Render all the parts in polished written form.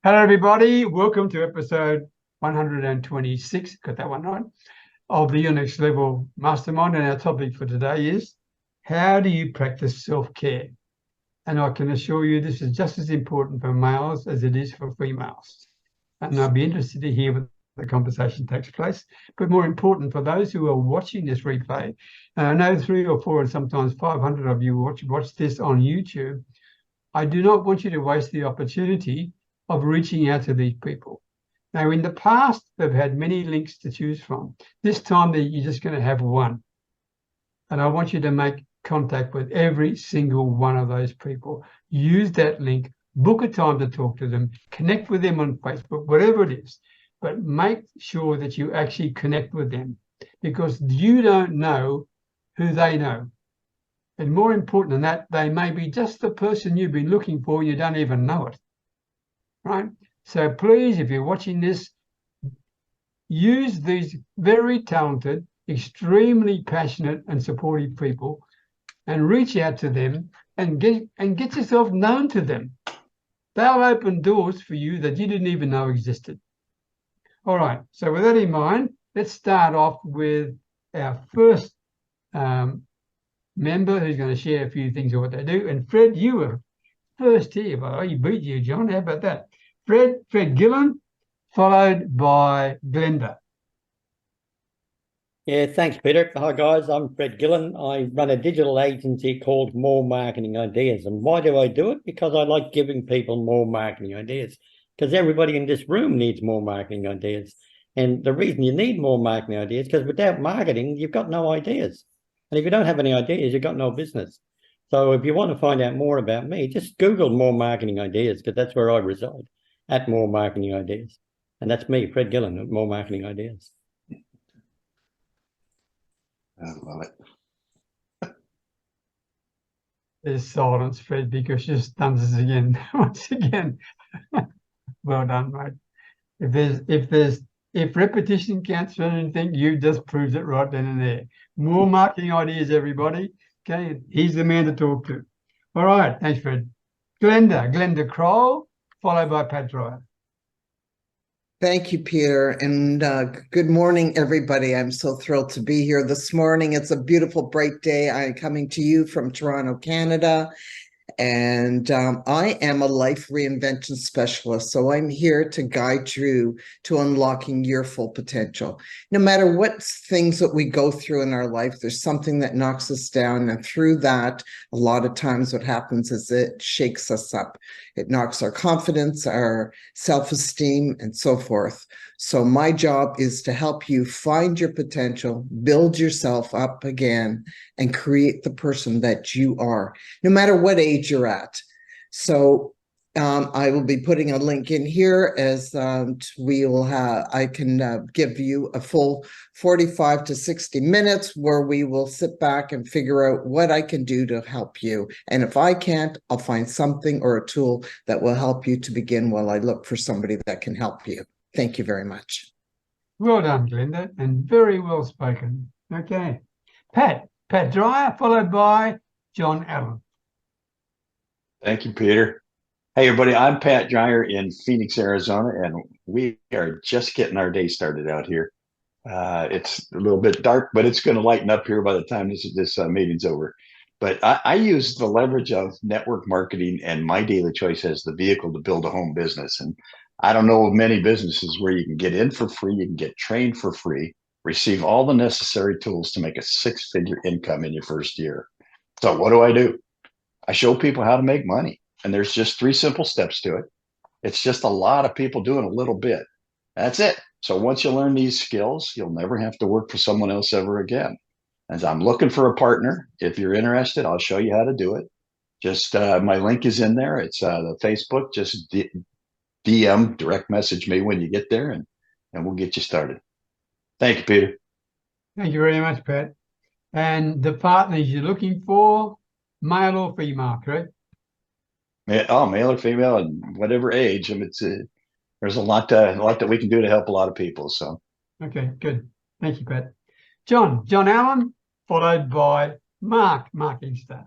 Hello, everybody. Welcome to episode 126, got that one right, of the Your Next Level Mastermind. And our topic for today is, how do you practice self-care? And I can assure you this is just as important for males as it is for females. And I'll be interested to hear what the conversation takes place. But more important, for those who are watching this replay, I know 3 or 4 and sometimes 500 of you watch this on YouTube. I do not want you to waste the opportunity of reaching out to these people. Now, in the past, they've had many links to choose from. This time, you're just going to have one. And I want you to make contact with every single one of those people. Use that link, book a time to talk to them, connect with them on Facebook, whatever it is. But make sure that you actually connect with them, because you don't know who they know. And more important than that, they may be just the person you've been looking for and you don't even know it. Right? So please, if you're watching this, use these very talented, extremely passionate and supportive people and reach out to them and get yourself known to them. They'll open doors for you that you didn't even know existed. All right, so with that in mind, let's start off with our first member who's going to share a few things of what they do. And Fred, you were first here, by the way. You beat you, John. How about that? Fred Gillen, followed by Glenda. Yeah, thanks, Peter. Hi, guys. I'm Fred Gillen. I run a digital agency called More Marketing Ideas. And why do I do it? Because I like giving people more marketing ideas. Because everybody in this room needs more marketing ideas. And the reason you need more marketing ideas, because without marketing, you've got no ideas. And if you don't have any ideas, you've got no business. So if you want to find out more about me, just Google More Marketing Ideas, because that's where I reside, at More Marketing Ideas. And that's me, Fred Gillen, at More Marketing Ideas. I love it. There's silence, Fred, because you've done this again. Once again. Well done, mate. If repetition counts for anything, you just proved it right then and there. More marketing ideas, everybody. Okay, he's the man to talk to. All right, thanks, Fred. Glenda Kroll, followed by Pat Dryer. Thank you, Peter, and good morning, everybody. I'm so thrilled to be here this morning. It's a beautiful, bright day. I'm coming to you from Toronto, Canada, and I am a life reinvention specialist. So I'm here to guide you to unlocking your full potential. No matter what things that we go through in our life, there's something that knocks us down. And through that, a lot of times what happens is it shakes us up. It knocks our confidence, our self-esteem, and so forth. So my job is to help you find your potential, build yourself up again, and create the person that you are, no matter what age you're at. So I will be putting a link in here as we will have, I can give you a full 45 to 60 minutes where we will sit back and figure out what I can do to help you. And if I can't, I'll find something or a tool that will help you to begin while I look for somebody that can help you. Thank you very much. Well done, Glenda, and very well spoken. Okay. Pat Dryer, followed by John Allen. Thank you, Peter. Hey, everybody. I'm Pat Dryer in Phoenix, Arizona, and we are just getting our day started out here. It's a little bit dark, but it's going to lighten up here by the time this meeting's over. But I use the leverage of network marketing and my daily choice as the vehicle to build a home business. And I don't know of many businesses where you can get in for free, you can get trained for free, receive all the necessary tools to make a 6-figure income in your first year. So what do? I show people how to make money. And there's just 3 simple steps to it. It's just a lot of people doing a little bit. That's it. So once you learn these skills, you'll never have to work for someone else ever again. As I'm looking for a partner, if you're interested, I'll show you how to do it. Just my link is in there. It's the Facebook. Just DM, direct message me when you get there, and we'll get you started. Thank you, Peter. Thank you very much, Pat. And the partners you're looking for, male or female, correct? Oh, male or female, and whatever age. I mean, there's a lot that we can do to help a lot of people. So, okay, good. Thank you, Pat. John Allen, followed by Mark Inkster.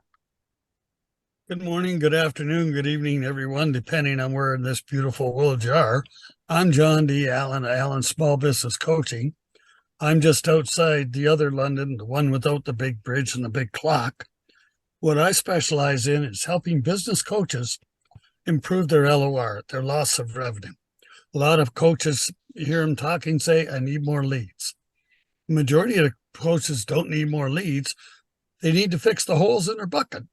Good morning, good afternoon, good evening, everyone, depending on where in this beautiful world you are. I'm John D. Allen, Allen Small Business Coaching. I'm just outside the other London, the one without the big bridge and the big clock. What I specialize in is helping business coaches improve their LOR, their loss of revenue. A lot of coaches, you hear them talking, say, I need more leads. The majority of the coaches don't need more leads. They need to fix the holes in their bucket,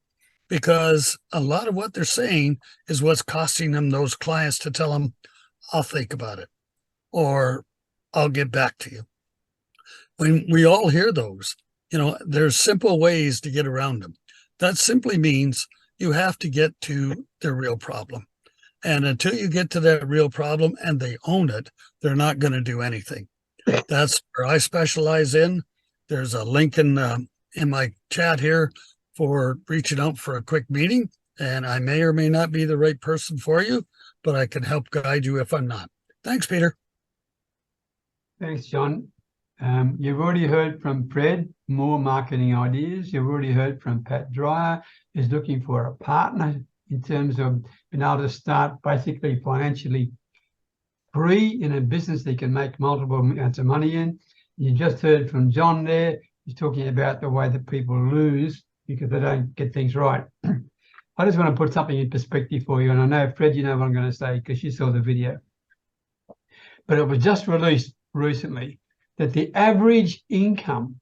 because a lot of what they're saying is what's costing them those clients to tell them, I'll think about it, or I'll get back to you. When we all hear those, there's simple ways to get around them. That simply means you have to get to the real problem. And until you get to that real problem and they own it, they're not going to do anything. That's where I specialize in. There's a link in my chat here for reaching out for a quick meeting, and I may or may not be the right person for you, but I can help guide you if I'm not. Thanks, Peter. Thanks, John. You've already heard from Fred, more marketing ideas. You've already heard from Pat Dreyer, who's looking for a partner in terms of being able to start basically financially free in a business they can make multiple amounts of money in. You just heard from John there. He's talking about the way that people lose because they don't get things right. I just want to put something in perspective for you. And I know, Fred, you know what I'm going to say because you saw the video. But it was just released recently that the average income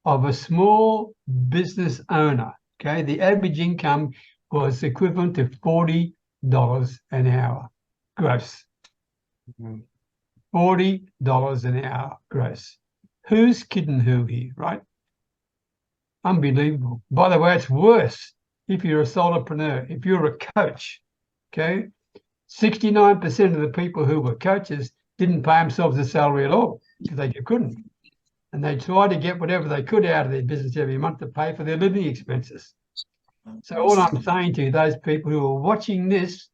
of a small business owner, okay, the average income was equivalent to $40 an hour gross. $40 an hour gross. Who's kidding who here, right? Unbelievable. By the way, it's worse if you're a solopreneur, if you're a coach, okay? 69% of the people who were coaches didn't pay themselves a salary at all because they couldn't. And they tried to get whatever they could out of their business every month to pay for their living expenses. So all I'm saying to those people who are watching this,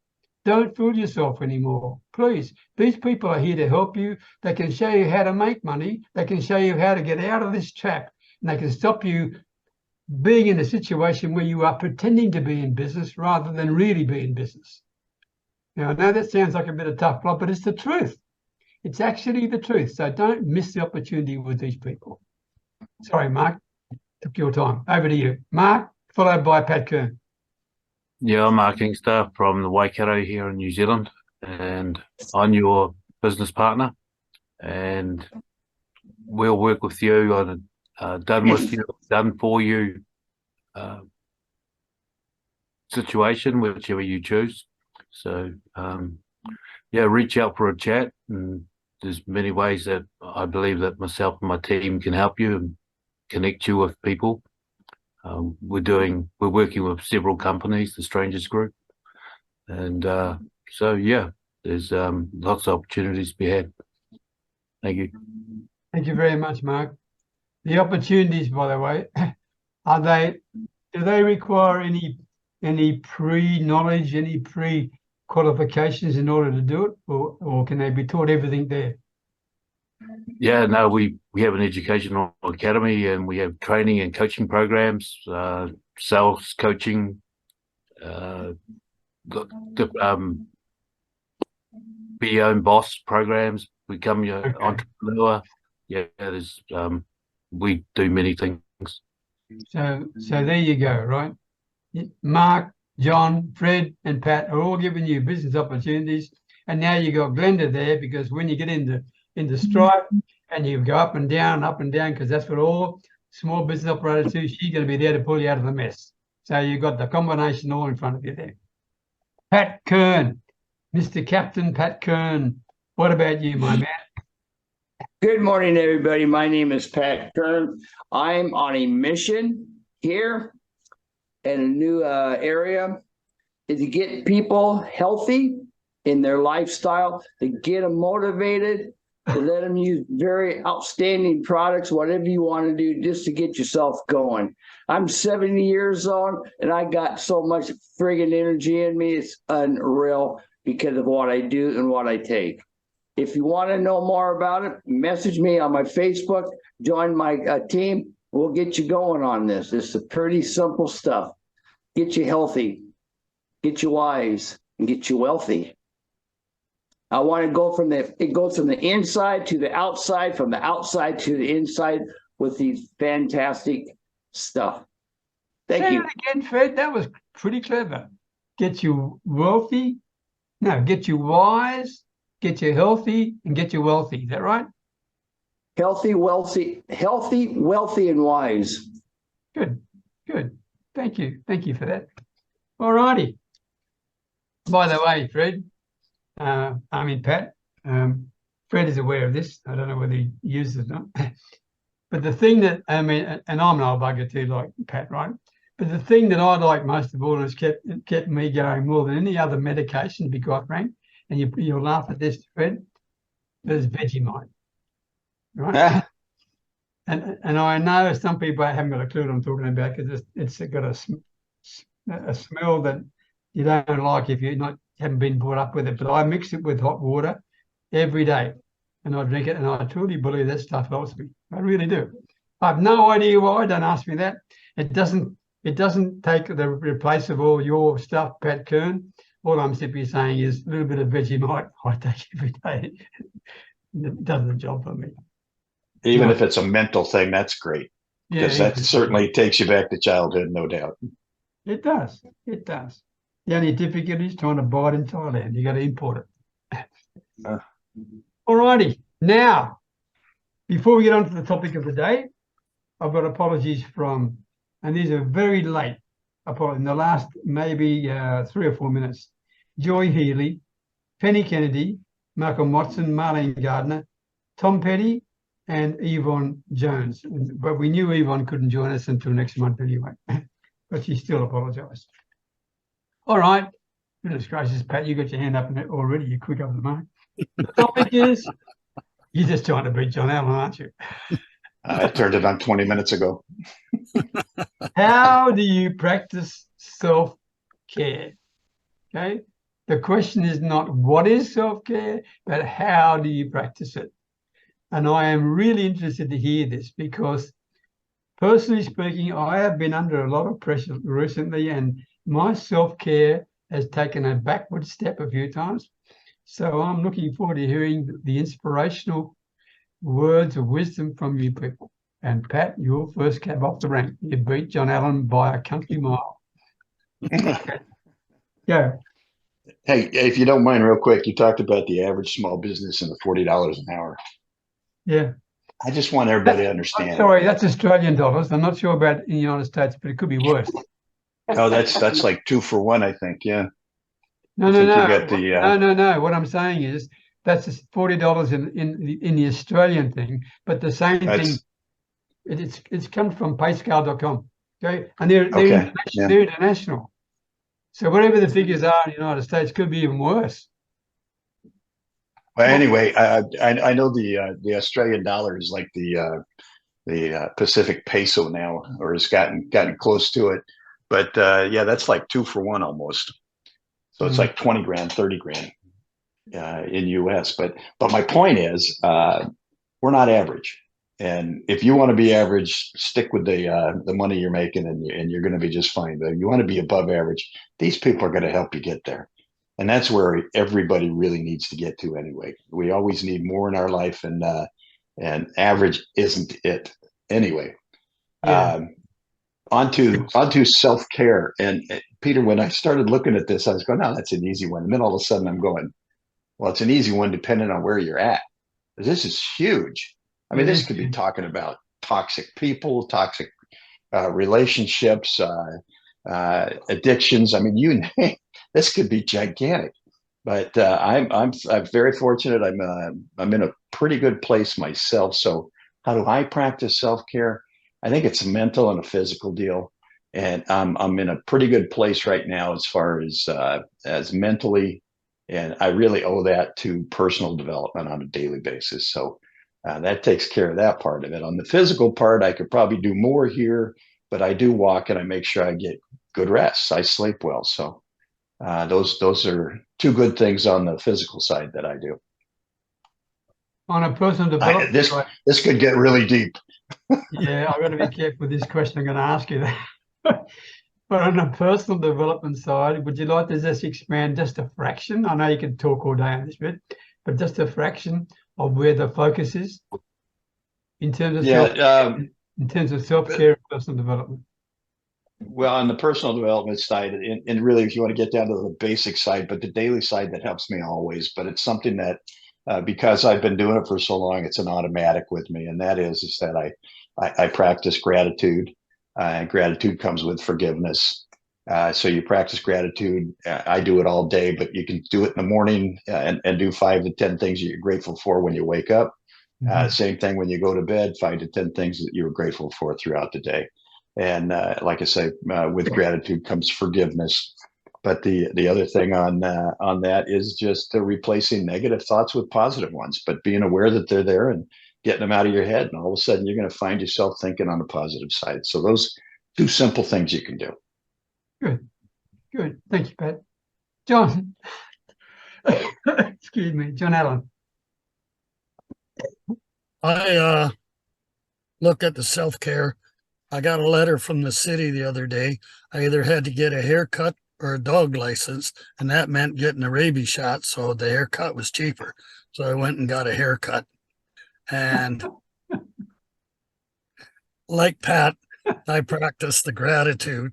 don't fool yourself anymore. Please, these people are here to help you. They can show you how to make money. They can show you how to get out of this trap. And they can stop you being in a situation where you are pretending to be in business rather than really be in business. Now, I know that sounds like a bit of tough love, but it's the truth. It's actually the truth. So don't miss the opportunity with these people. Sorry, Mark, took your time. Over to you. Mark, followed by Pat Kern. Yeah, I'm marketing staff from the Waikato here in New Zealand, and I'm your business partner, and we'll work with you on a done with you, done for you situation, whichever you choose. So, reach out for a chat, and there's many ways that I believe that myself and my team can help you and connect you with people. We're working with several companies, the Strangers Group, and there's lots of opportunities to be had. Thank you. Thank you very much, Mark. The opportunities, by the way, do they require any pre-knowledge, any pre-qualifications in order to do it, or can they be taught everything there? Yeah, no, we have an educational academy, and we have training and coaching programs, sales coaching, be your own boss programs, become your entrepreneur. Yeah, there's we do many things. So there you go, right? Mark, John, Fred, and Pat are all giving you business opportunities, and now you got Glenda there because when you get into Stripe and you go up and down, because that's what all small business operators do, she's going to be there to pull you out of the mess. So you've got the combination all in front of you there. Pat Kern, Mr. Captain Pat Kern, what about you, my man? Good morning, everybody. My name is Pat Kern. I'm on a mission here in a new area to get people healthy in their lifestyle, to get them motivated, to let them use very outstanding products, whatever you want to do, just to get yourself going. I'm 70 years old, and I got so much friggin' energy in me. It's unreal because of what I do and what I take. If you want to know more about it, message me on my Facebook, join my team. We'll get you going on this. It's a pretty simple stuff. Get you healthy. get you wise, and get you wealthy. I want to go it goes from the inside to the outside, from the outside to the inside with these fantastic stuff. Thank you. Say it again, Fred. That was pretty clever. Get you wealthy. No, get you wise, get you healthy, and get you wealthy. Is that right? Healthy, wealthy, and wise. Good, good. Thank you. Thank you for that. All righty. By the way, Fred, Pat, Fred is aware of this. I don't know whether he uses it or not. But the thing that, and I'm an old bugger too, like Pat, right? But the thing that I like most of all has kept me going more than any other medication, to be quite frank, and you'll laugh at this, Fred, is Vegemite, right? And I know some people haven't got a clue what I'm talking about because it's got a smell that you don't like if you haven't been brought up with it. But I mix it with hot water every day, and I drink it, and I truly believe that stuff helps me. I really do. I have no idea why. Don't ask me that. It doesn't take the place of all your stuff, Pat Kern. All I'm simply saying is a little bit of Vegemite I take every day. It does the job for me. Even if it's a mental thing, that's great. Because that certainly takes you back to childhood, no doubt. It does. It does. The only difficulty is trying to buy it in Thailand. You got to import it. All righty. Now, before we get on to the topic of the day, I've got apologies from, and these are very late, in the last maybe 3 or 4 minutes. Joy Healy, Penny Kennedy, Malcolm Watson, Marlene Gardner, Tom Petty, and Yvonne Jones. But we knew Yvonne couldn't join us until next month anyway. But she still apologised. All right. Goodness gracious, Pat, you got your hand up already. You're quick up the mark. The topic is, you're just trying to beat John Allen, aren't you? I turned it on 20 minutes ago. How do you practice self-care? Okay. The question is not what is self-care, but how do you practice it? And I am really interested to hear this because, personally speaking, I have been under a lot of pressure recently, and my self-care has taken a backward step a few times. So I'm looking forward to hearing the inspirational words of wisdom from you people. And Pat, your first cab off the rank. You beat John Allen by a country mile. Yeah. Hey, if you don't mind, real quick, you talked about the average small business and the $40 an hour. Yeah. I just want everybody to understand. Sorry, that's Australian dollars. I'm not sure about in the United States, but it could be worse. Oh, that's like 2 for 1, I think. Yeah. No. No. What I'm saying is that's $40 in the Australian thing, but the same thing. It's come from payscale.com. Okay, and they're international. So whatever the figures are in the United States could be even worse. Well, anyway, I know the Australian dollar is like the Pacific peso now, or has gotten close to it. But yeah, that's like 2 for 1 almost. So it's like 20 grand, 30 grand in US. But my point is, we're not average. And if you want to be average, stick with the money you're making, and you're going to be just fine. But if you want to be above average, these people are going to help you get there. And that's where everybody really needs to get to anyway. We always need more in our life, and average isn't it anyway. Yeah. Onto self-care. And Peter, when I started looking at this, I was going, no, that's an easy one. And then all of a sudden I'm going, well, it's an easy one depending on where you're at. This is huge. I mean, this could be talking about toxic people, toxic relationships, addictions. I mean, you name, this could be gigantic. But I'm very fortunate. I'm in a pretty good place myself. So how do I practice self-care? I think it's a mental and a physical deal, and I'm in a pretty good place right now as far as mentally, and I really owe that to personal development on a daily basis. So that takes care of that part of it. On the physical part, I could probably do more here, but I do walk and I make sure I get good rest. I sleep well, so those are 2 good things on the physical side that I do. On a personal development, this could get really deep. Yeah, I've got to be careful with this question I'm going to ask you. But on the personal development side, would you like to just expand just a fraction? I know you can talk all day on this bit, but just a fraction of where the focus is in terms of self-care and personal development. Well, on the personal development side, and really, if you want to get down to the basic side, but the daily side, that helps me always. But it's something that, because I've been doing it for so long, it's an automatic with me, and that is that I practice gratitude, and gratitude comes with forgiveness. So you practice gratitude. I do it all day, but you can do it in the morning and do 5 to 10 things that you're grateful for when you wake up. Same thing when you go to bed, 5 to 10 things that you're grateful for throughout the day. And like I say, with gratitude comes forgiveness. But the other thing on that is just replacing negative thoughts with positive ones, but being aware that they're there and getting them out of your head. And all of a sudden, you're going to find yourself thinking on the positive side. So those 2 simple things you can do. Good. Thank you, Pat. John, excuse me, John Allen. I look at the self-care. I got a letter from the city the other day. I either had to get a haircut or a dog license, and that meant getting a rabies shot, so the haircut was cheaper. So I went and got a haircut. And like Pat, I practice the gratitude.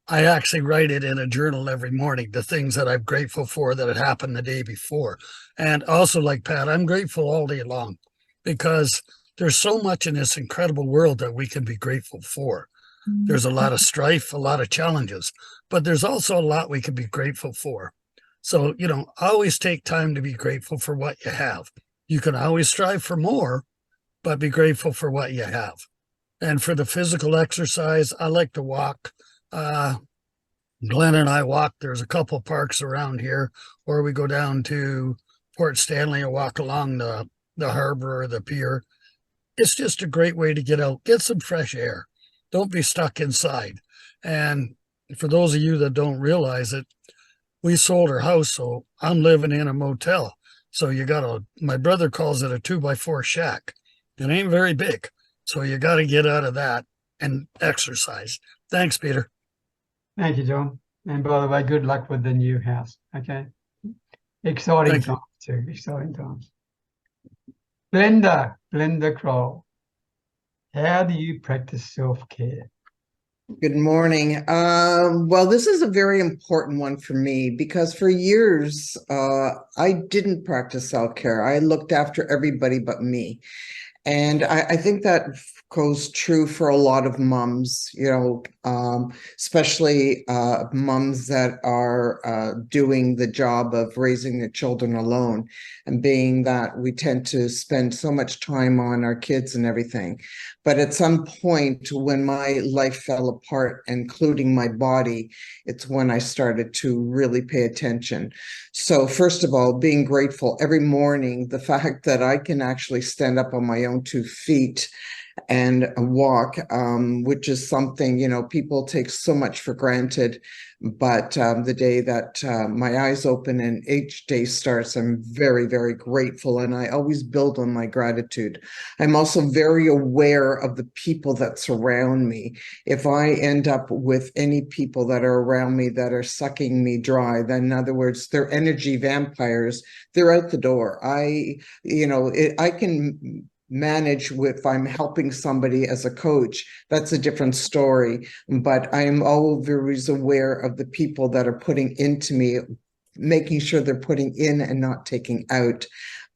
I actually write it in a journal every morning, the things that I'm grateful for that had happened the day before. And also like Pat, I'm grateful all day long because there's so much in this incredible world that we can be grateful for. There's a lot of strife, a lot of challenges, but there's also a lot we can be grateful for. So, always take time to be grateful for what you have. You can always strive for more, but be grateful for what you have. And for the physical exercise, I like to walk. Glenn and I walk. There's a couple parks around here, or we go down to Port Stanley and walk along the harbor or the pier. It's just a great way to get out, get some fresh air. Don't be stuck inside. And for those of you that don't realize it, we sold our house, so I'm living in a motel. So my brother calls it a 2x4 shack. It ain't very big. So you got to get out of that and exercise. Thanks, Peter. Thank you, John. And by the way, good luck with the new house. Okay. Exciting times too. Exciting times. Glenda Kroll. How do you practice self-care? Good morning. Well, this is a very important one for me because for years, I didn't practice self-care. I looked after everybody but me. And I think that goes true for a lot of moms, especially moms that are doing the job of raising their children alone, and being that we tend to spend so much time on our kids and everything. But at some point when my life fell apart, including my body, it's when I started to really pay attention. So first of all, being grateful every morning, the fact that I can actually stand up on my own 2 feet and walk, which is something, people take so much for granted. But the day that my eyes open and each day starts, I'm very, very grateful. And I always build on my gratitude. I'm also very aware of the people that surround me. If I end up with any people that are around me that are sucking me dry, then in other words, they're energy vampires, they're out the door. I can manage if I'm helping somebody as a coach, that's a different story. But I am always aware of the people that are putting into me, making sure they're putting in and not taking out.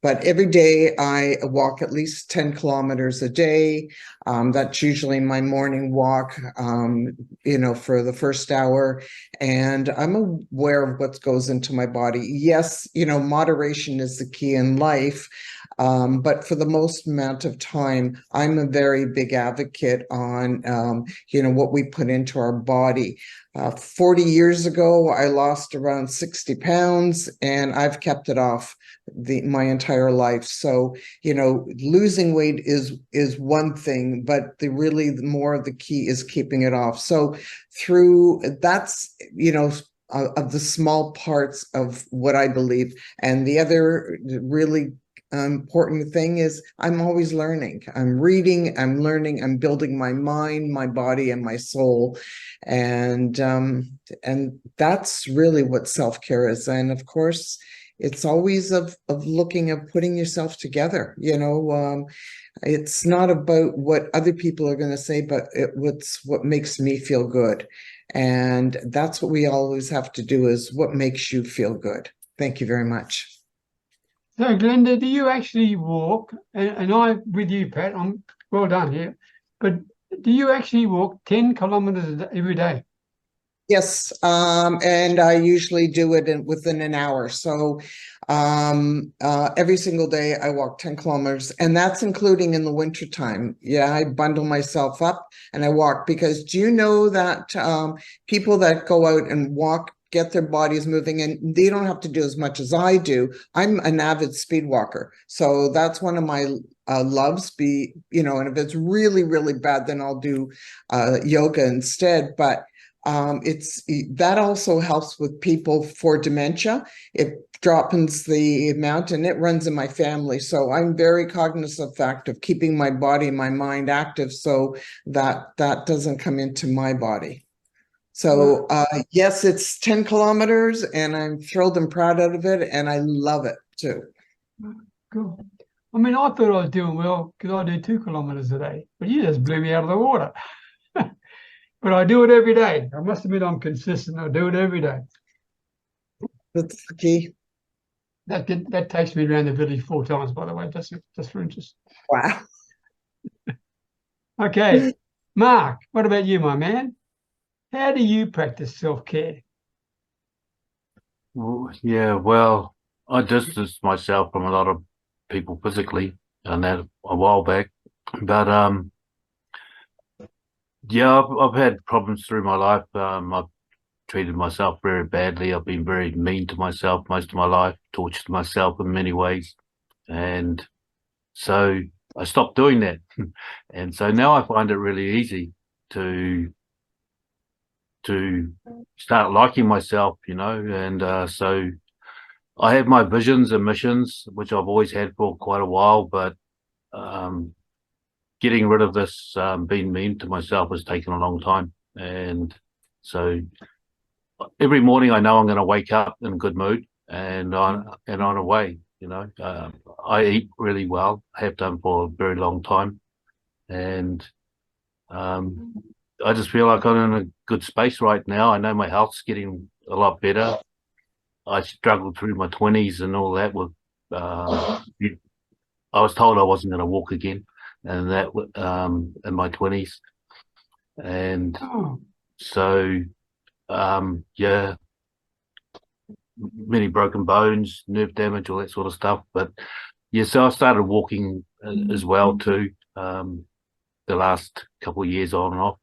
But every day I walk at least 10 kilometers a day. That's usually my morning walk, for the first hour. And I'm aware of what goes into my body. Yes, moderation is the key in life. But for the most amount of time, I'm a very big advocate on, what we put into our body. 40 years ago, I lost around 60 pounds and I've kept it off my entire life. So, losing weight is one thing, but more of the key is keeping it off. So that's, of the small parts of what I believe. And the other really important thing is I'm always learning. I'm reading, I'm learning, I'm building my mind, my body, and my soul. And that's really what self-care is. And of course, it's always of looking at putting yourself together, it's not about what other people are going to say, but what makes me feel good. And that's what we always have to do, is what makes you feel good. Thank you very much. So, Glenda, do you actually walk? And I, with you, Pat, I'm well done here. But do you actually walk 10 kilometers every day? Yes, and I usually do it within an hour. So every single day I walk 10 kilometers, and that's including in the winter time. Yeah, I bundle myself up and I walk, because do you know that people that go out and walk get their bodies moving, and they don't have to do as much as I do. I'm an avid speed walker, so that's one of my loves. And if it's really, really bad, then I'll do yoga instead. But that also helps with people for dementia. It drops the amount, and it runs in my family. So I'm very cognizant of the fact of keeping my body and my mind active, so that doesn't come into my body. So yes, it's 10 kilometers, and I'm thrilled and proud of it, and I love it too. Cool. I mean, I thought I was doing well because I do 2 kilometers a day, but you just blew me out of the water. But I do it every day. I must admit I'm consistent. I do it every day. That's the key. That takes me around the village 4 times, by the way, just for interest. Wow. Okay. Mark, what about you, my man? How do you practice self-care? Well, I distanced myself from a lot of people physically, and that a while back. But I've had problems through my life. I've treated myself very badly. I've been very mean to myself most of my life, tortured myself in many ways. And so I stopped doing that. And so now I find it really easy to start liking myself, and so I have my visions and missions, which I've always had for quite a while, but getting rid of this being mean to myself has taken a long time. And so every morning I know I'm going to wake up in a good mood and on a way. I eat really well, have done for a very long time, and I just feel like I'm in a good space right now. I know my health's getting a lot better. I struggled through my 20s and all that with I was told I wasn't going to walk again, and that in my 20s. And so many broken bones, nerve damage, all that sort of stuff. But so I started walking as well too, the last couple of years on and off.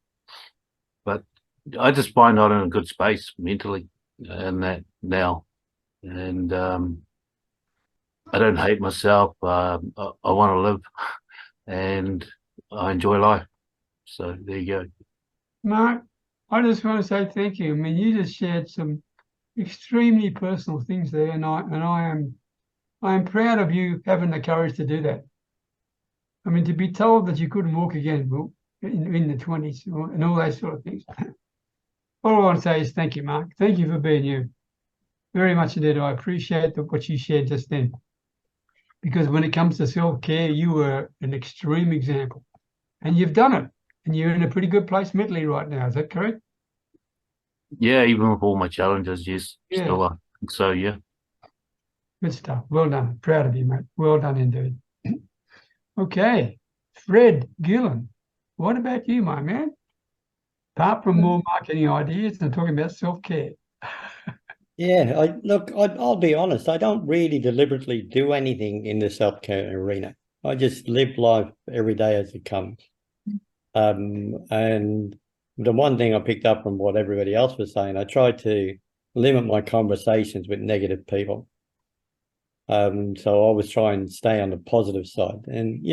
But I just find I'm in a good space mentally and that now. And I don't hate myself. I want to live, and I enjoy life. So there you go. Mark, I just want to say thank you. I mean, you just shared some extremely personal things there, and I am proud of you having the courage to do that. I mean, to be told that you couldn't walk again in the 20s and all those sort of things. All I want to say is thank you, Mark. Thank you for being you. Very much indeed. I appreciate what you shared just then. Because when it comes to self-care, you were an extreme example. And you've done it. And you're in a pretty good place mentally right now. Is that correct? Yeah, even with all my challenges, yes. Yeah. Still, I think so, yeah. Good stuff. Well done. Proud of you, mate. Well done indeed. Okay. Fred Gillen, what about you, my man? Apart from more marketing ideas and talking about self-care. Yeah, I'll be honest. I don't really deliberately do anything in the self-care arena. I just live life every day as it comes. And the one thing I picked up from what everybody else was saying, I try to limit my conversations with negative people. So I always try and stay on the positive side. And,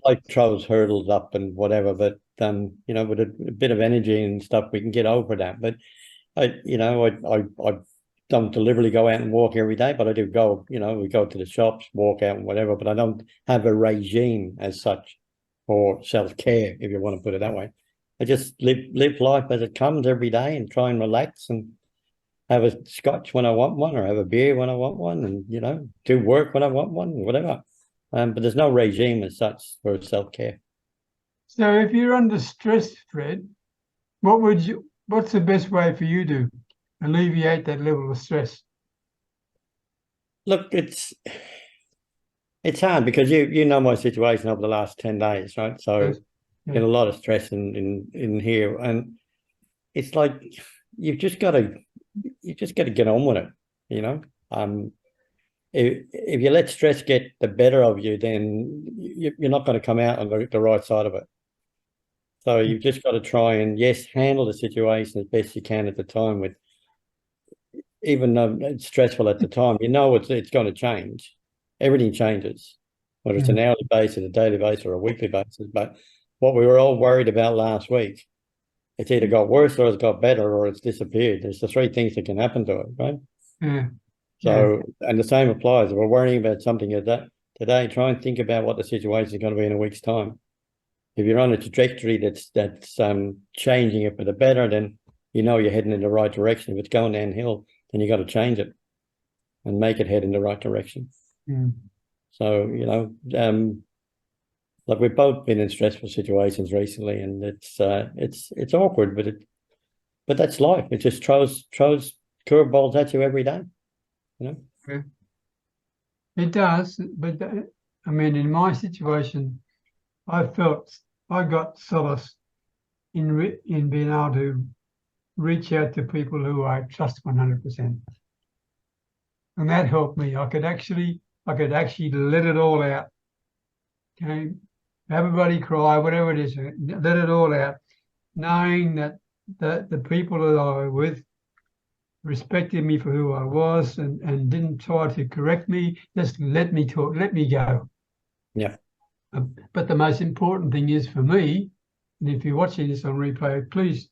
life throws hurdles up and whatever, but, with a bit of energy and stuff, we can get over that. But I don't deliberately go out and walk every day, but I do go, we go to the shops, walk out and whatever, but I don't have a regime as such for self-care, if you want to put it that way. I just live life as it comes every day and try and relax and have a scotch when I want one, or have a beer when I want one, and, do work when I want one, whatever. But there's no regime as such for self-care. So if you're under stress, Fred, what's the best way for you to alleviate that level of stress? Look, it's hard because you know my situation over the last 10 days, right? So Yes. Yeah. get a lot of stress in here, and it's like you've just got to get on with it, If you let stress get the better of you, then you're not going to come out on the right side of it. So you've just got to try and, yes, handle the situation as best you can at the time, with, even though it's stressful at the time, it's going to change. Everything changes, whether it's an hourly basis, a daily basis, or a weekly basis. But what we were all worried about last week, it's either got worse or it's got better or it's disappeared. There's the three things that can happen to it, right? Yeah. So, and the same applies. If we're worrying about something like that today, try and think about what the situation is going to be in a week's time. If you're on a trajectory that's changing it for the better, then you're heading in the right direction. If it's going downhill, then you got to change it and make it head in the right direction. Mm. So, like, we've both been in stressful situations recently, and it's awkward, but that's life. It just throws curveballs at you every day. Yeah. It does, but in my situation, I got solace in being able to reach out to people who I trust 100%, and that helped me. I could actually let it all out. Okay, everybody cry, whatever it is, let it all out, knowing that the people that I was with respected me for who I was and didn't try to correct me, just let me talk, let me go. Yeah. But the most important thing is for me, and if you're watching this on replay, please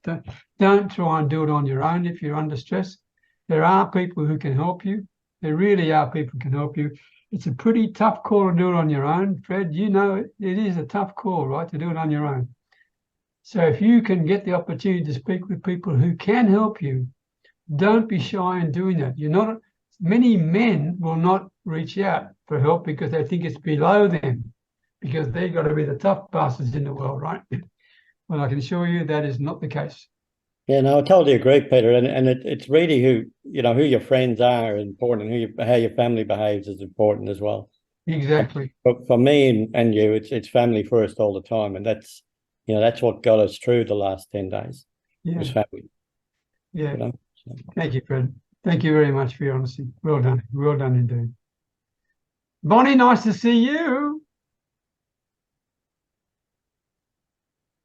don't try and do it on your own if you're under stress. There are people who can help you. There really are people who can help you. It's a pretty tough call to do it on your own, Fred. It is a tough call, right, to do it on your own. So if you can get the opportunity to speak with people who can help you, don't be shy in doing that. Many men will not reach out for help because they think it's below them, because they've got to be the tough bastards in the world, right? Well, I can assure you that is not the case. Yeah, no, I totally agree, Peter. And it's really who your friends are important, and how your family behaves is important as well. Exactly. But for me and you, it's family first all the time, and that's what got us through the last 10 days. Yeah. Was family. Yeah. Thank you, Fred. Thank you very much for your honesty. Well done. Well done indeed. Bonnie, nice to see you.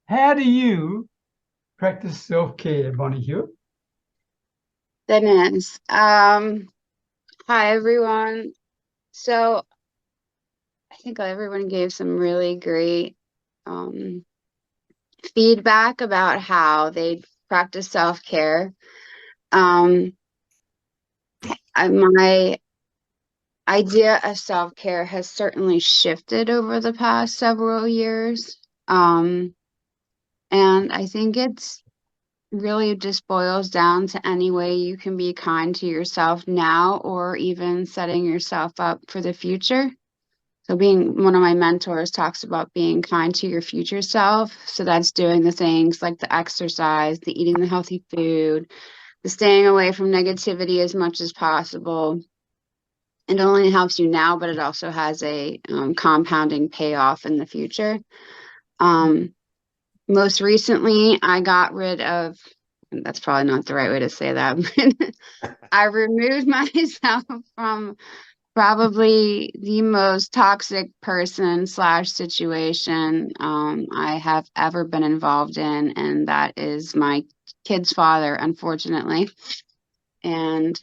How do you practice self-care, Bonnie Hewitt? Goodness. Hi, everyone. So I think everyone gave some really great feedback about how they practice self-care. My idea of self-care has certainly shifted over the past several years. And I think it's really just boils down to any way you can be kind to yourself now, or even setting yourself up for the future. So one of my mentors talks about being kind to your future self. So that's doing the things like the exercise, the eating the healthy food, the staying away from negativity as much as possible. It only helps you now, but it also has a compounding payoff in the future. Most recently, I got rid of, that's probably not the right way to say that, but I removed myself from probably the most toxic person / situation I have ever been involved in, and that is my kid's father, unfortunately. And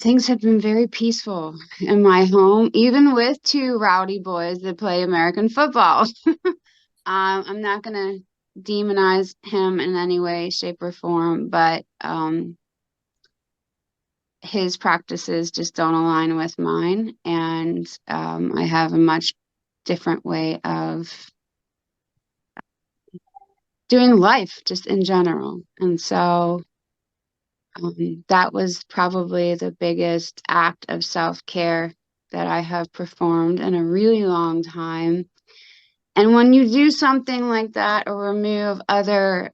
things have been very peaceful in my home, even with two rowdy boys that play American football. I'm not gonna demonize him in any way, shape, or form, but his practices just don't align with mine, and I have a much different way of doing life just in general. And so that was probably the biggest act of self-care that I have performed in a really long time. And when you do something like that or remove other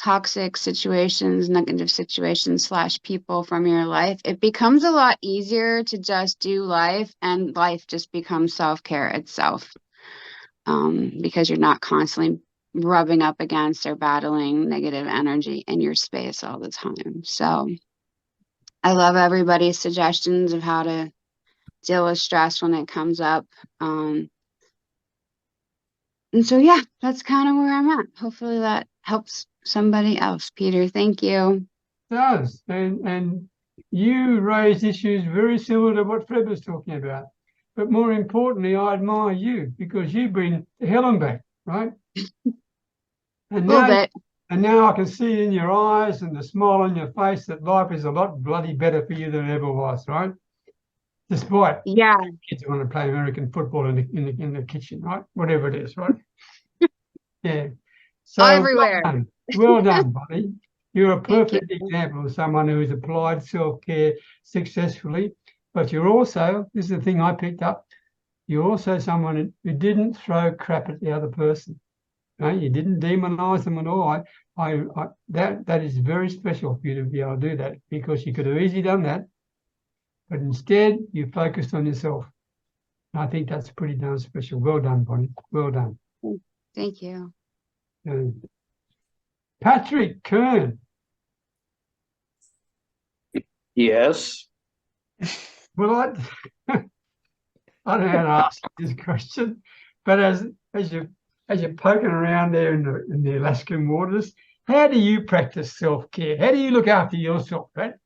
toxic situations, negative situations / people from your life, it becomes a lot easier to just do life, and life just becomes self-care itself, because you're not constantly rubbing up against or battling negative energy in your space all the time. So I love everybody's suggestions of how to deal with stress when it comes up. And so, yeah, that's kind of where I'm at. Hopefully that helps somebody else. Peter, thank you. It does. And you raised issues very similar to what Fred was talking about. But more importantly, I admire you because you've been to hell and back, right? And A little bit. And now I can see in your eyes and the smile on your face that life is a lot bloody better for you than it ever was, right? Despite kids want to play American football in the kitchen, right? Whatever it is, right? Yeah. So everywhere. Well done, buddy. You're a perfect example of someone who has applied self-care successfully. But you're also, this is the thing I picked up, you're also someone who didn't throw crap at the other person. Right? You didn't demonize them at all. That is very special for you to be able to do that, because you could have easily done that, but instead you focused on yourself. And I think that's pretty darn special. Well done, Bonnie. Well done. Thank you. Patrick Kern. Yes. Well, I don't know how to ask this question, but as you're poking around there in the Alaskan waters, how do you practice self-care? How do you look after yourself, Pat?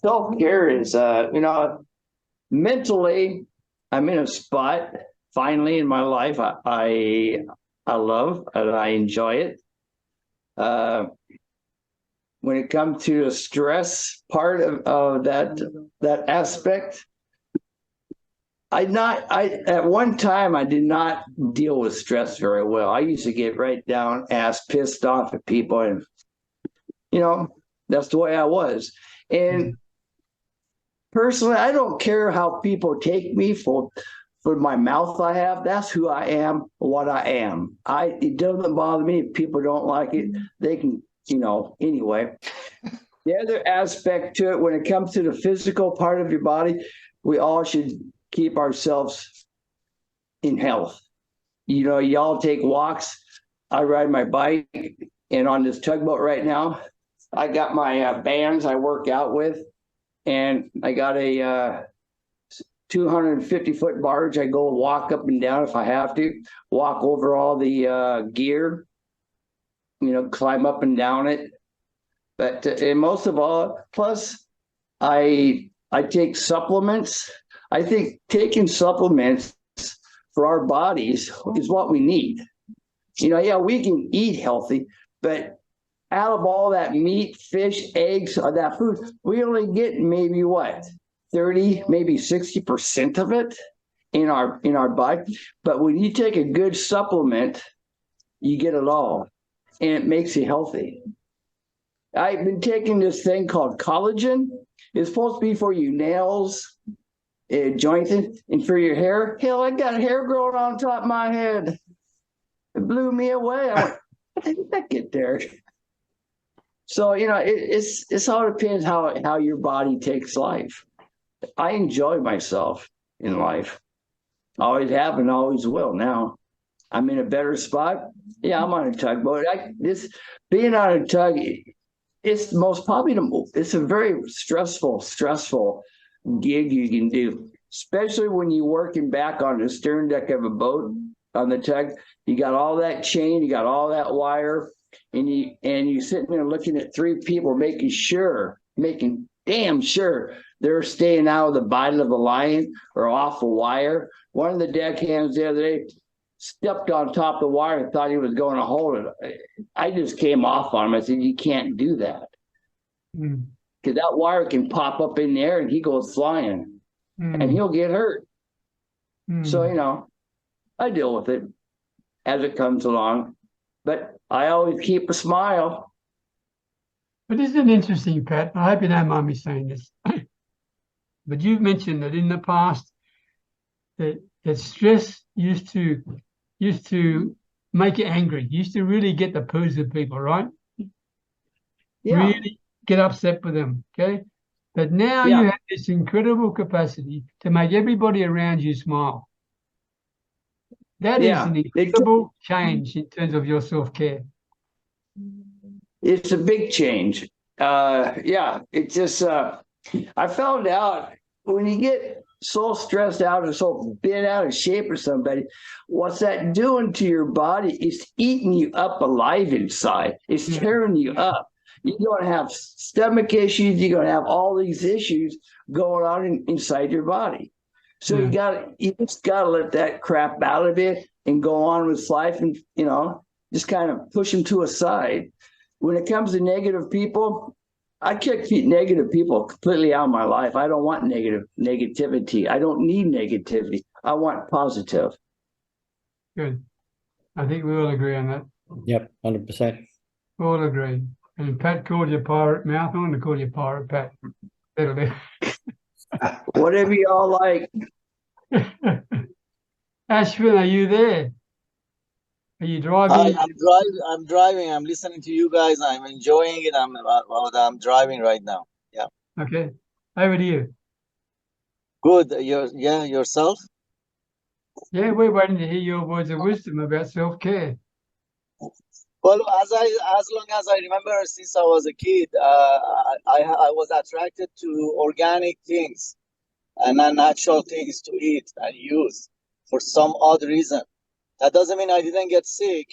Self-care is, mentally, I'm in a spot finally in my life I love and I enjoy it. When it comes to the stress part of that aspect, at one time I did not deal with stress very well. I used to get right down, pissed off at people, and that's the way I was. And personally, I don't care how people take me for my mouth I have. That's who I am, what I am. It doesn't bother me if people don't like it. They can, anyway. The other aspect to it, when it comes to the physical part of your body, we all should keep ourselves in health. Y'all take walks. I ride my bike, and on this tugboat right now, I got my bands I work out with, and I got a 250-foot barge. I go walk up and down if I have to, walk over all the gear, climb up and down it. But and most of all, plus I take supplements. I think taking supplements for our bodies is what we need. We can eat healthy, but out of all that meat, fish, eggs, that food, we only get maybe 30, maybe 60% of it in our body. But when you take a good supplement, you get it all, and it makes you healthy. I've been taking this thing called collagen. It's supposed to be for your nails, joints, and for your hair. Hell, I got hair growing on top of my head. It blew me away. I went, how did that get there? So, it's all depends how your body takes life. I enjoy myself in life. Always have and always will now. I'm in a better spot. Yeah, I'm on a tugboat. Being on a tug, it's it's a very stressful gig you can do, especially when you're working back on the stern deck of a boat on the tug. You got all that chain, you got all that wire, and you sitting there looking at three people, making damn sure they're staying out of the bite of the lion or off a wire. One of the deckhands the other day stepped on top of the wire and thought he was going to hold it. I just came off on him. I said, you can't do that. Because that wire can pop up in the air and he goes flying and he'll get hurt. So, you know, I deal with it as it comes along, but I always keep a smile. But isn't it interesting, Pat? I hope you don't mind me saying this, but you've mentioned that in the past that stress used to make you angry. Used to really get the poos of people, right? Yeah. Really get upset with them, okay? But now you have this incredible capacity to make everybody around you smile. That is an incredible change in terms of your self-care. It's a big change. It just, I found out when you get so stressed out or so bent out of shape or somebody, what's that doing to your body? It's eating you up alive inside. It's tearing you up. You're going to have stomach issues. You're going to have all these issues going on inside your body. So you just got to let that crap out of it and go on with life and, you know, just kind of push them to a side. When it comes to negative people, I kick negative people completely out of my life. I don't want negativity. I don't need negativity. I want positive. Good. I think we all agree on that. Yep, 100%. We all agree. And Pat called you Pirate Mouth. I'm going to call you Pirate Pat. That'll do. Whatever y'all like. Ashwin, are you there? Are you driving? I'm driving. I'm listening to you guys. I'm enjoying it. I'm driving right now. Yeah. Okay. Over to you. Good. Yourself? Yeah, we're waiting to hear your words of wisdom about self-care. Well, as long as I remember, since I was a kid, I was attracted to organic things and natural things to eat and use for some odd reason. That doesn't mean I didn't get sick,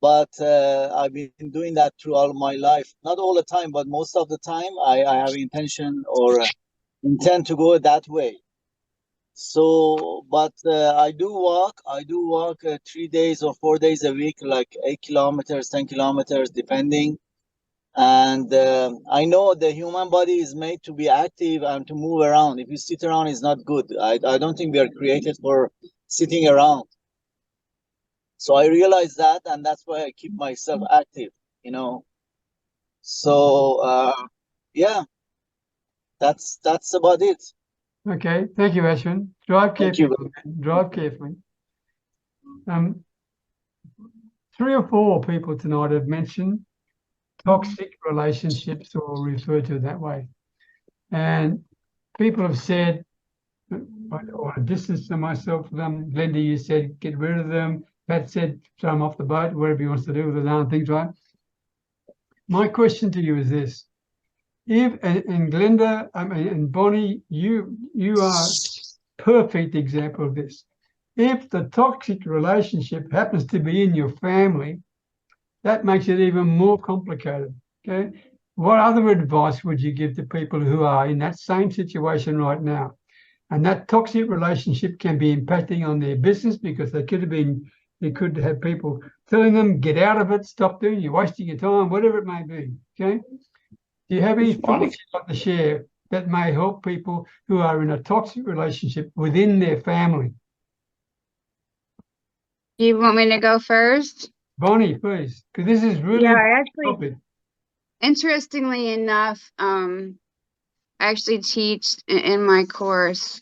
but I've been doing that through all my life. Not all the time, but most of the time, I have intention or intend to go that way. So, but I do walk. 3 days or 4 days a week, like 8 kilometers, 10 kilometers, depending. And I know the human body is made to be active and to move around. If you sit around, it's not good. I don't think we are created for sitting around. So I realize that, and that's why I keep myself active, you know. So yeah, that's about it. Okay, thank you, Ashwin. Drive carefully. Drive carefully. 3 or 4 people tonight have mentioned toxic relationships, or referred to that way. And people have said, or distance to myself from them. Glenda, you said get rid of them. Pat said throw them off the boat, whatever he wants to do with the other things, right? My question to you is this. If, and Glenda, and Bonnie, you are perfect example of this. If the toxic relationship happens to be in your family, that makes it even more complicated, okay? What other advice would you give to people who are in that same situation right now? And that toxic relationship can be impacting on their business because they could have people telling them, get out of it, stop doing it, you're wasting your time, whatever it may be, okay? Do you have any thoughts you'd like to share that may help people who are in a toxic relationship within their family? Do you want me to go first? Bonnie, please, because this is really topic. Interestingly enough, I actually teach in my course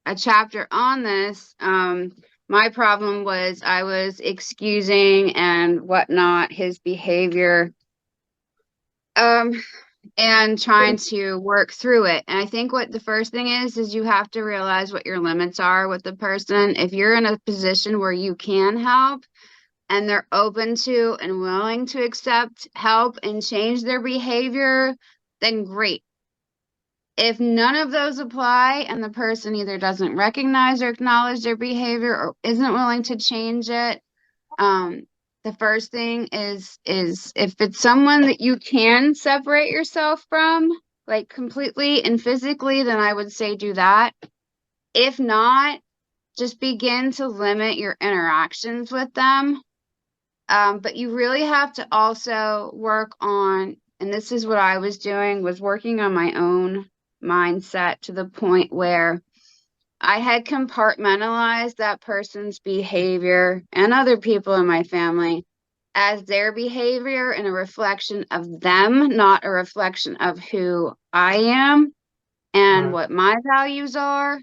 a chapter on this. My problem was I was excusing and whatnot his behavior, and trying to work through it. And I think what the first thing is you have to realize what your limits are with the person. If you're in a position where you can help and they're open to and willing to accept help and change their behavior, then great. If none of those apply and the person either doesn't recognize or acknowledge their behavior or isn't willing to change it, the first thing is if it's someone that you can separate yourself from, like completely and physically, then I would say do that. If not, just begin to limit your interactions with them. But you really have to also work on, and this is what I was doing, was working on my own mindset to the point where I had compartmentalized that person's behavior and other people in my family as their behavior and a reflection of them, not a reflection of who I am and what my values are.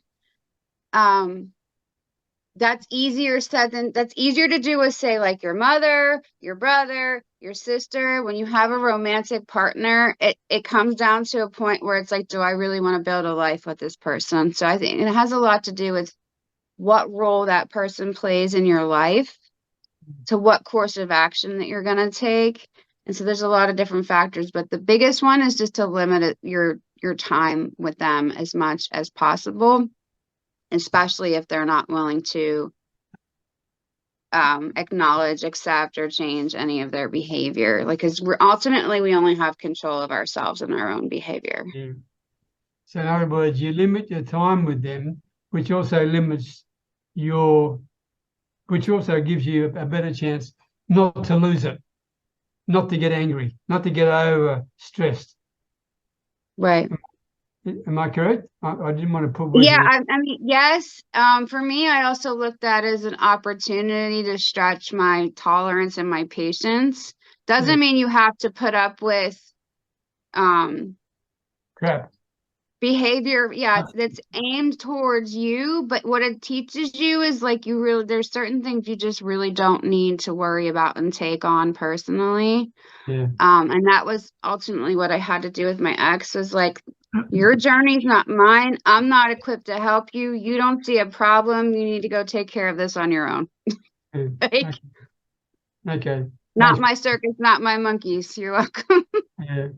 That's easier to do with, say, like your mother, your brother, your sister. When you have a romantic partner, it comes down to a point where it's like, do I really want to build a life with this person? So I think it has a lot to do with what role that person plays in your life, to what course of action that you're going to take. And so there's a lot of different factors, but the biggest one is just to limit your time with them as much as possible, especially if they're not willing to acknowledge, accept, or change any of their behavior. Like, because we only have control of ourselves and our own behavior. Yeah. So in other words, you limit your time with them, which also gives you a better chance not to lose it, not to get angry, not to get over stressed. Right. Am I correct? I didn't want to put words. Yeah, I mean, yes. For me, I also looked at it as an opportunity to stretch my tolerance and my patience. Doesn't mean you have to put up with crap behavior, that's aimed towards you, but what it teaches you is, like, there's certain things you just really don't need to worry about and take on personally. And that was ultimately what I had to do with my ex, was like, your journey's not mine. I'm not equipped to help you. You don't see a problem. You need to go take care of this on your own. Okay. Not my circus, not my monkeys. You're welcome. Yeah.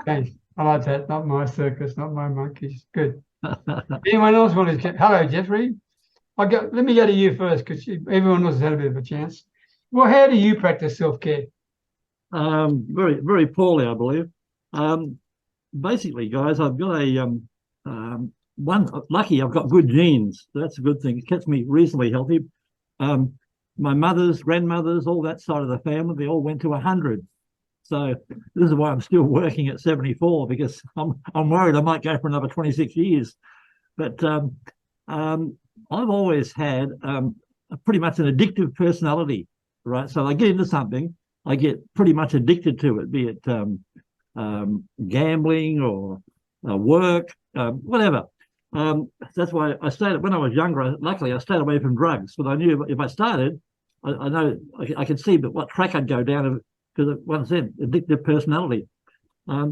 Thanks. I like that. Not my circus, not my monkeys. Good. Anyone else want to? Hello, Jeffrey. Let me go to you first, because everyone else has had a bit of a chance. Well, how do you practice self-care? Very, very poorly, I believe. Basically, guys, I've got lucky I've got good genes. That's a good thing. It keeps me reasonably healthy. My mother's, grandmothers, all that side of the family, they all went to 100. So this is why I'm still working at 74, because I'm worried I might go for another 26 years. But I've always had pretty much an addictive personality, right? So I get into something, I get pretty much addicted to it, be it gambling or work, whatever. That's why when I was younger, luckily I stayed away from drugs, but I knew if I started, I know I could see what track I'd go down, because once again, addictive personality.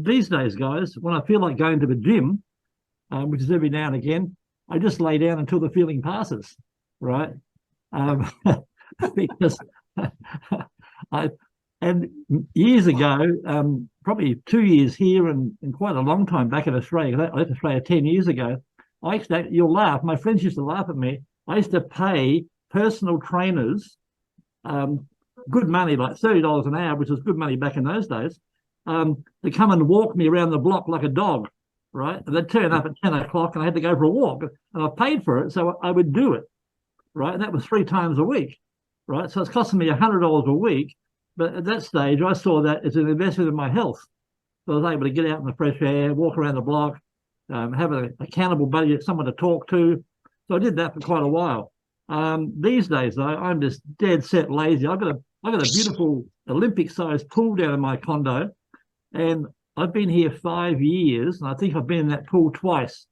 These days, guys, when I feel like going to the gym, which is every now and again, I just lay down until the feeling passes, right? Because and years ago, probably 2 years here and quite a long time back in Australia, I left Australia 10 years ago, you'll laugh, my friends used to laugh at me, I used to pay personal trainers good money, like $30 an hour, which was good money back in those days, to come and walk me around the block like a dog, right? And they'd turn up at 10 o'clock and I had to go for a walk, and I paid for it, so I would do it, right? And that was 3 times a week, right? So it's costing me $100 a week. But at that stage, I saw that as an investment in my health. So I was able to get out in the fresh air, walk around the block, have an accountable buddy, someone to talk to. So I did that for quite a while. These days, though, I'm just dead set lazy. I've got a beautiful Olympic-sized pool down in my condo, and I've been here 5 years, and I think I've been in that pool twice.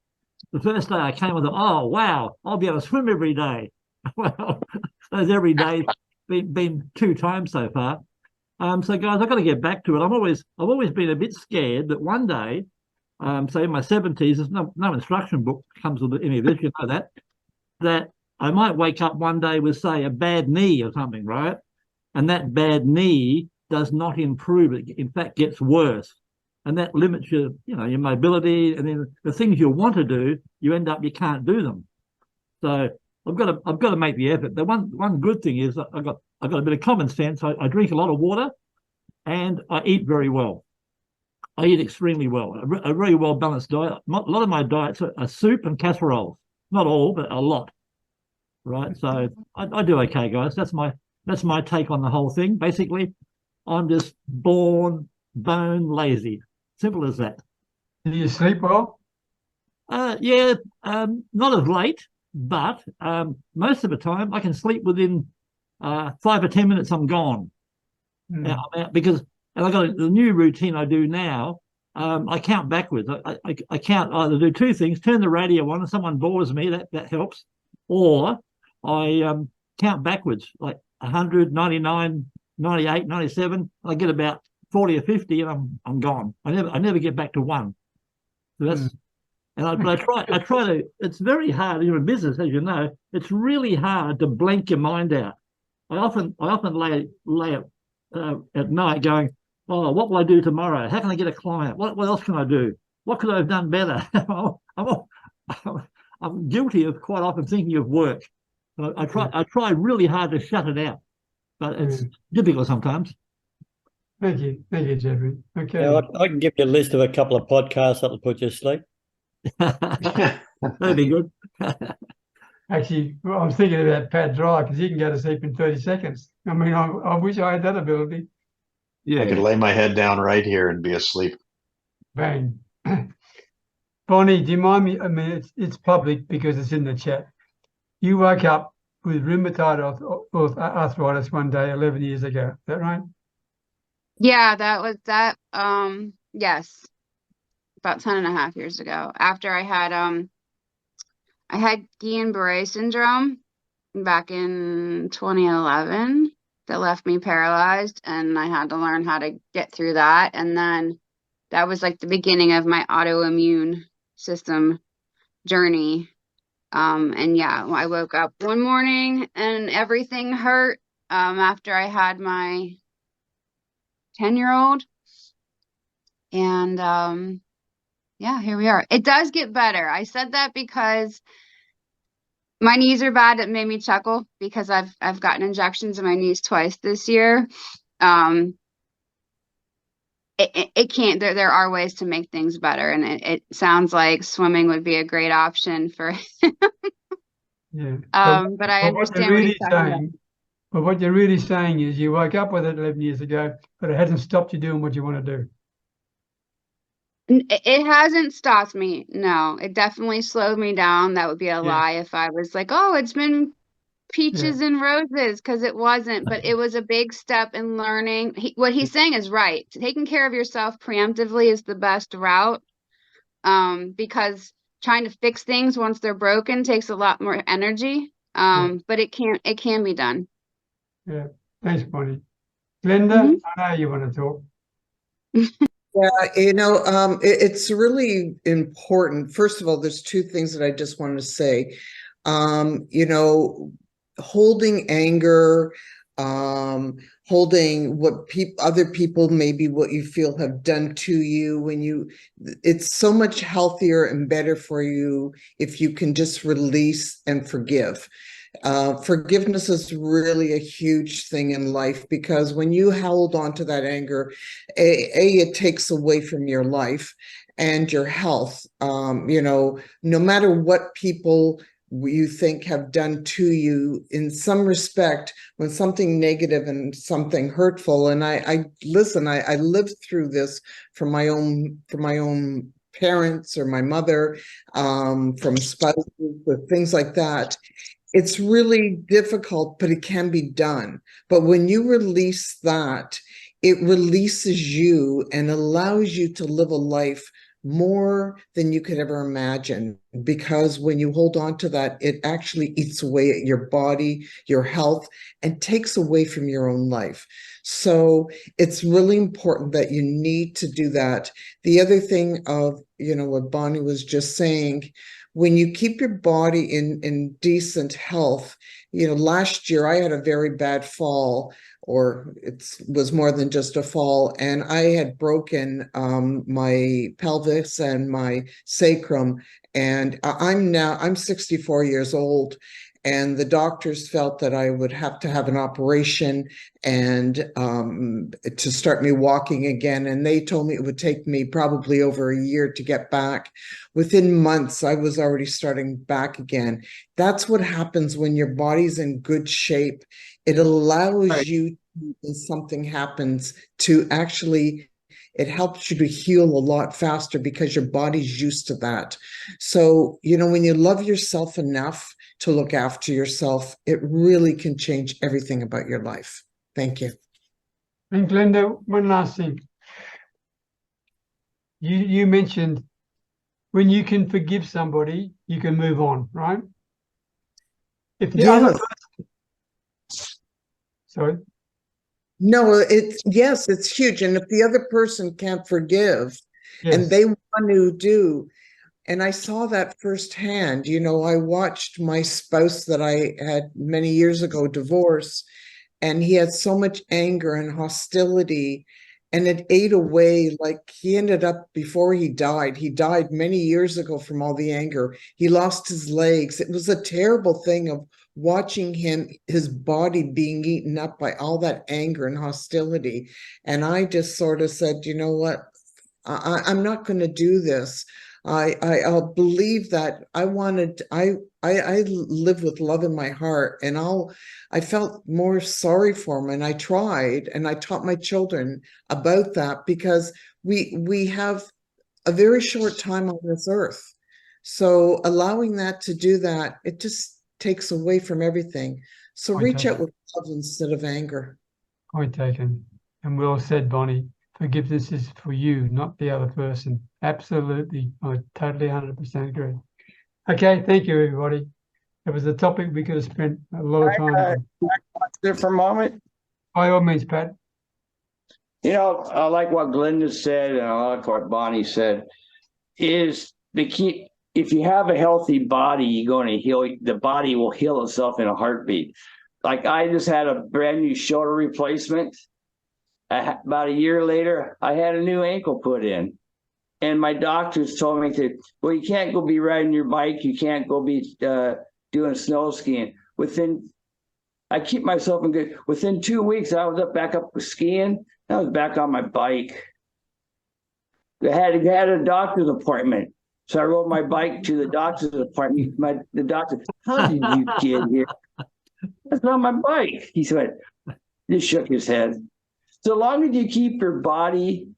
The first day I came, I thought, oh, wow, I'll be able to swim every day. Well, those every day been 2 times so far. So guys, I've got to get back to it. I've always been a bit scared that one day, say in my 70s, there's no instruction book comes with any of this, you know that I might wake up one day with, say, a bad knee or something, right? And that bad knee does not improve. It, in fact, gets worse. And that limits your mobility. And then the things you want to do, you can't do them. So I've got to make the effort. The one good thing is I've got a bit of common sense. I drink a lot of water and I eat very well. I eat extremely well, a really well balanced diet. A lot of my diets are soup and casseroles, not all, but a lot. Right, so I do okay, guys. That's my take on the whole thing. Basically, I'm just born bone lazy. Simple as that. Do you sleep well? Yeah, not of late, but most of the time I can sleep within 5 or 10 minutes. I'm gone. I'm out because, and I got a new routine I do now. I count backwards. I count, either do two things: turn the radio on, and someone bores me. That helps, or I count backwards, like 100, 99, 98, 97. I get about 40 or 50, and I'm gone. I never get back to one. So that's. And I try to. It's very hard. You're in business, as you know. It's really hard to blank your mind out. I often lay at night going, "Oh, what will I do tomorrow? How can I get a client? What else can I do? What could I have done better?" I'm guilty of quite often thinking of work. I try really hard to shut it out, but it's difficult sometimes. Thank you, Jeffrey. Okay. Yeah, I can give you a list of a couple of podcasts that'll put you to sleep. That'd be good. Actually, well, I was thinking about Pat Dry because he can go to sleep in 30 seconds. I mean, I wish I had that ability. Yeah, I could lay my head down right here and be asleep. Bang. Bonnie, do you mind me? I mean, it's public because it's in the chat. You woke up with rheumatoid arthritis one day 11 years ago. Is that right? Yeah, that was that. Yes, about 10.5 years ago, after I had Guillain-Barré syndrome back in 2011 that left me paralyzed, and I had to learn how to get through that. And then that was like the beginning of my autoimmune system journey. And yeah, I woke up one morning and everything hurt after I had my 10-year-old. And yeah, here we are. It does get better. I said that because my knees are bad. It made me chuckle because I've gotten injections in my knees twice this year. It can't, there are ways to make things better, and it sounds like swimming would be a great option for Yeah. but I understand what he's talking about. But what you're really saying is you woke up with it 11 years ago, but it hasn't stopped you doing what you want to do. It hasn't stopped me. No, it definitely slowed me down. That would be a lie if I was like, oh, it's been peaches and roses, because it wasn't. But it was a big step in learning. What he's saying is right. Taking care of yourself preemptively is the best route, because trying to fix things once they're broken takes a lot more energy. But it can be done. Yeah. Thanks, Bonnie. Glenda, I know you want to talk. Yeah, it's really important. First of all, there's two things that I just want to say. Holding anger, holding what other people, maybe what you feel have done to you, it's so much healthier and better for you if you can just release and forgive. Forgiveness is really a huge thing in life, because when you hold on to that anger, it takes away from your life and your health. No matter what people you think have done to you, in some respect, when something negative and something hurtful, and I lived through this from my own parents or my mother, from spouses, with things like that. It's really difficult, but it can be done. But when you release that, it releases you and allows you to live a life more than you could ever imagine. Because when you hold on to that, it actually eats away at your body, your health, and takes away from your own life. So it's really important that you need to do that. The other thing of, what Bonnie was just saying, when you keep your body in decent health, last year I had a very bad fall, or it was more than just a fall, and I had broken my pelvis and my sacrum, and I'm 64 years old, and the doctors felt that I would have to have an operation and to start me walking again. And they told me it would take me probably over a year to get back. Within months, I was already starting back again. That's what happens when your body's in good shape. It allows you, when something happens, to actually, it helps you to heal a lot faster because your body's used to that. So, you know, when you love yourself enough to look after yourself, it really can change everything about your life. Thank you. And Glenda, one last thing. You mentioned when you can forgive somebody, you can move on, right? If the other person, sorry. No, yes, it's huge. And if the other person can't forgive, Yes. and they want to do, and I saw that firsthand. You know, I watched my spouse that I had many years ago divorce, and he had so much anger and hostility, and it ate away. Like, he ended up, before he died many years ago from all the anger. He lost his legs. It was a terrible thing of watching him, his body being eaten up by all that anger and hostility. And I just sort of said, you know what? I'm not going to do this. I'll believe that I live with love in my heart, and I felt more sorry for him, and I tried, and I taught my children about that, because we have a very short time on this earth. So allowing that to do that, it just takes away from everything. So reach out with love instead of anger. Point taken. And well said, Bonnie. Forgiveness is for you, not the other person. Absolutely. I totally 100% agree. Okay, thank you, everybody. It was a topic we could have spent a lot of time on. There for a moment. By all means, Pat. You know, I like what Glenda said, and I like what Bonnie said, is the key. If you have a healthy body, you're going to heal. The body will heal itself in a heartbeat. Like, I just had a brand new shoulder replacement. About a year later, I had a new ankle put in. And my doctors told me well, you can't go be riding your bike. You can't go be doing snow skiing. I keep myself in good. Within 2 weeks, I was back up skiing. I was back on my bike. I had a doctor's appointment. So I rode my bike to the doctor's appointment. The doctor, how did you get here? That's on my bike. He said, just shook his head. So long as you keep your body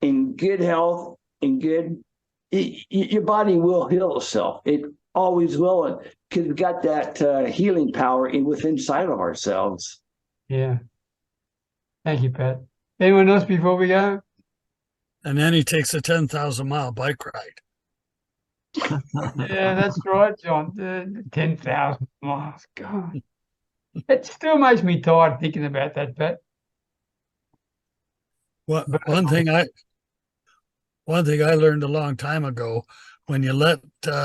in good health and your body will heal itself. It always will, because we've got that healing power inside of ourselves. Yeah. Thank you, Pat. Anyone else before we go? And then he takes a 10,000-mile bike ride. Yeah, that's right, John. 10,000 miles. God. It still makes me tired thinking about that, Pat. One thing I learned a long time ago, when you let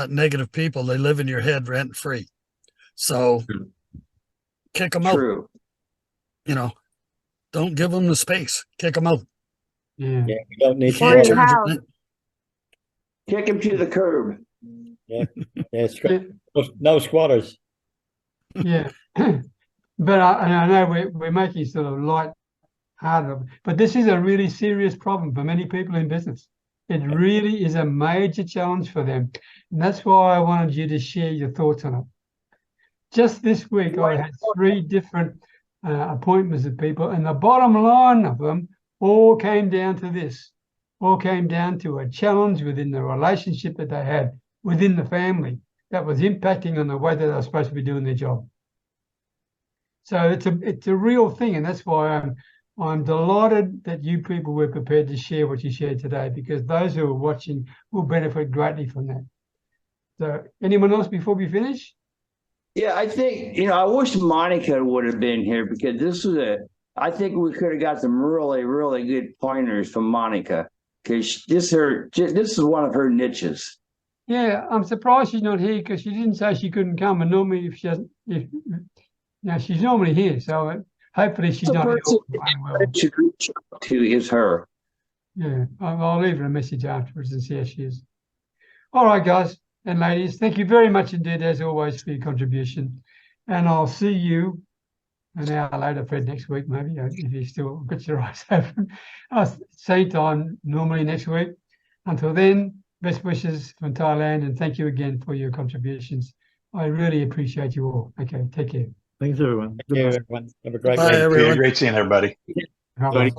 negative people, they live in your head rent free. So kick them out. You know, don't give them the space. Kick them out. Yeah. Yeah, we don't need Or to. your house. Kick him to the curb. Yeah, no squatters. Yeah. But I know we're making sort of light harder, but this is a really serious problem for many people in business. It really is a major challenge for them. And that's why I wanted you to share your thoughts on it. Just this week, I had 3 different appointments with people, and the bottom line of them all came down to this. All came down to a challenge within the relationship that they had within the family that was impacting on the way that they were supposed to be doing their job. So it's a real thing, and that's why I'm delighted that you people were prepared to share what you shared today, because those who are watching will benefit greatly from that. So anyone else before we finish? Yeah, I think, I wish Monica would have been here, because I think we could have got some really, really good pointers from Monica, because this is one of her niches. Yeah, I'm surprised she's not here, because she didn't say she couldn't come, and normally if she's normally here, so hopefully she's not ill. Should reach out to is her. Yeah, I'll leave her a message afterwards and see how she is. All right, guys. and ladies, thank you very much indeed, as always, for your contribution. And I'll see you an hour later, Fred, next week, maybe, if you still got your eyes open. Same time, normally next week. Until then, best wishes from Thailand, and thank you again for your contributions. I really appreciate you all. Okay, take care. Thanks, everyone. Thank you, everyone. Have a great Bye, week. everyone. Great seeing everybody. Bye-bye.